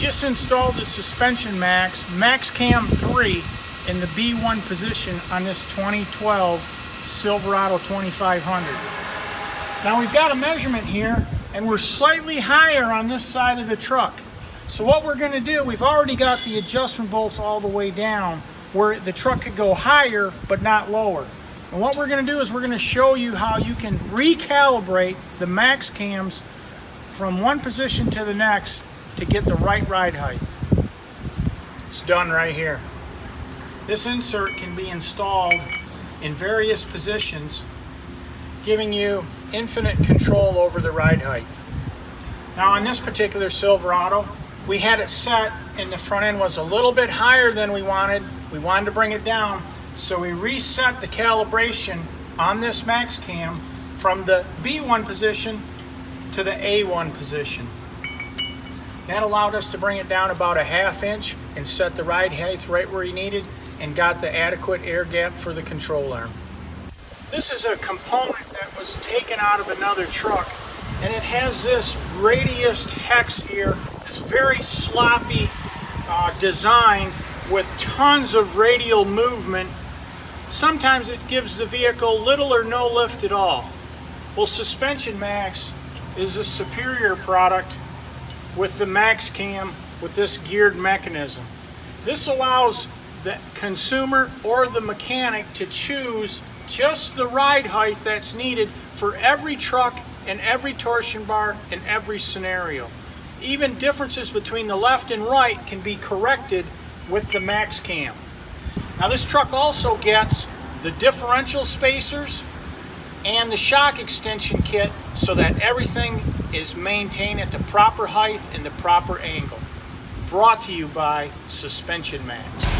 just installed the SuspensionMAXX MAXXCam 3 in the B1 position on this 2012 Silverado 2500. Now we've got a measurement here and we're slightly higher on this side of the truck. So what we're going to do, we've already got the adjustment bolts all the way down where the truck could go higher but not lower. And what we're going to do is we're going to show you how you can recalibrate the MAXXCams from one position to the next to get the right ride height. It's done right here. This insert can be installed in various positions, giving you infinite control over the ride height. Now on this particular Silverado, we had it set and the front end was a little bit higher than we wanted. We wanted to bring it down, so we reset the calibration on this MAXXCam from the B1 position to the A1 position. That allowed us to bring it down about a ½ inch and set the ride height right where you needed and got the adequate air gap for the control arm. This is a component that was taken out of another truck, and it has this radius hex here, this very sloppy design with tons of radial movement. Sometimes it gives the vehicle little or no lift at all. Well, SuspensionMAXX is a superior product with the MAXXCam with this geared mechanism. This allows the consumer or the mechanic to choose just the ride height that's needed for every truck and every torsion bar in every scenario. Even differences between the left and right can be corrected with the MAXXCam. Now this truck also gets the differential spacers and the shock extension kit so that everything is maintained at the proper height and the proper angle. Brought to you by SuspensionMAXX.